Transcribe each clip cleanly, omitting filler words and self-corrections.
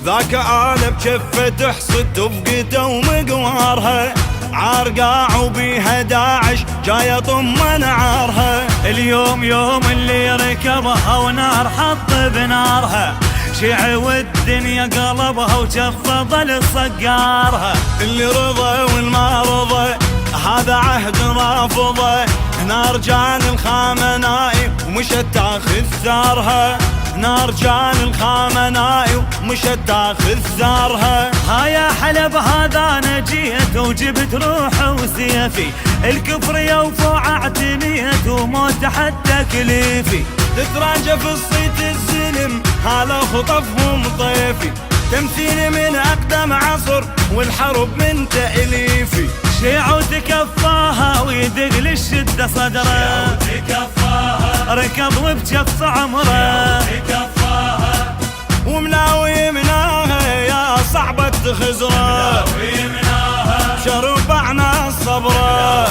ذاك آله بجفه تحصد تفقته ومقوارها، عرقاع وبيها داعش جايه طمن عارها. اليوم يوم اللي ركبها ونار حط بنارها، شيع والدنيا قلبها وجفه ظل صقارها. اللي رضى والما رضى هذا عهد رافضه، نار جان الخامنائي ومشت تاخذ ثارها، نار جان الخامنائي ومشت تاخذ ثارها. ها يا حلب هذا انا جيت وجبت روحي وسيفي، الكفر يوفو اعتنيت وموت حتى كليفي. تتراجى في الصيت الزلم هذا خطفهم طيفي، تمثيل من اقدم عصر والحرب من تأليفي. شيع وتكفاها ويدق للشدة صدره، ركب وبجف عمره، وملاوي مناها يا صعبة خزره، شربعنا الصبره.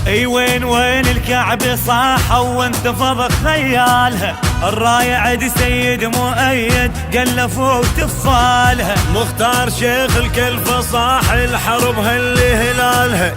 اي وين الكعب صاحة وانتفض خيالها، الراية عد سيد مؤيد قلفوا وتفالها. مختار شيخ الكلفة صاح الحرب هاللي هلالها،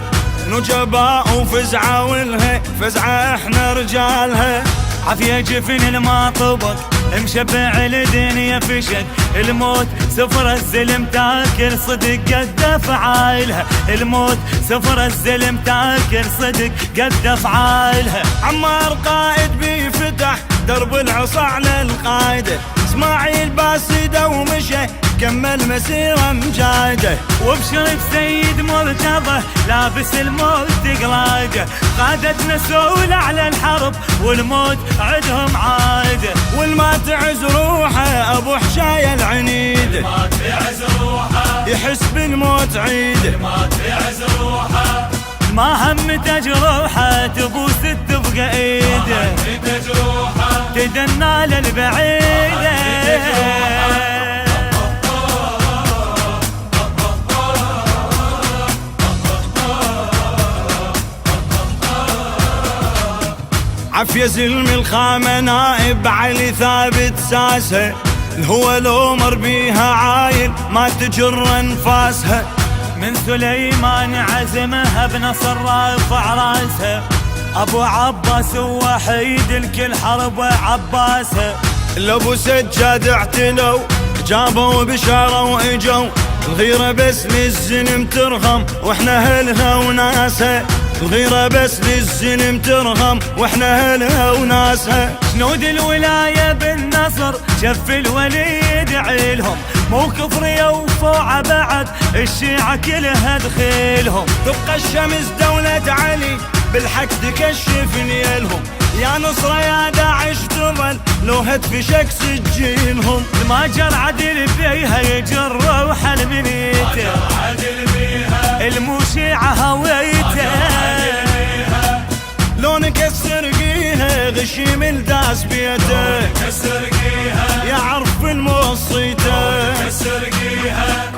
نجباء وفزعة والها فزعة احنا رجالها. عافية جفن ما طبق مشبع الدنيا فشق، الموت سفر الزلم تاكل صدق قد افعالها، الموت سفر الزلم تاكل صدق قد افعالها. عمار قائد بيفتح درب العصا على القايده، اسماعيل باسده ومشى كمل مسيره مجايده. وبشرف سيد مرتضى لابس الموت قلاده، قادتنا سولة على الحرب والموت عدهم عاده. والما تعز روحه ابو حشايه العنيد، ما تعز روحه يحس بالموت عيد، ما تعز روحه ما همت جروحه تبوس تبقى ايده، تدنى للبعيده. عافية زلم الخامة نائب علي ثابت ساسها، هو لو مر بيها عايل ما تجر انفاسها. من سليمان عزمها بنصر رافع راسها، ابو عباس ووحيد الكل حرب عباسها. الابو سجاد اعتنوا جابوا بشاره واجوا، الغيره بس للزلم ترغم واحنا اهلها وناسها، الغيره بس للزلم ترغم واحنا اهلها وناسها. جنود الولايه بالنصر شف الولي يدعي لهم، مو كفر يوفوا بعد الشيعة كلها دخيلهم. تبقى الشمس دولة علي بالحق تكشف نيلهم، يا نصرة يا داعش تظل لو هتفشك سجينهم. ما جر عدل بيها يجر روح المنيته، الموشيعة هويته. لو نكسر قيها غشيم الداس بيته، كسر قيها يعرف الموصيته. كسر قيها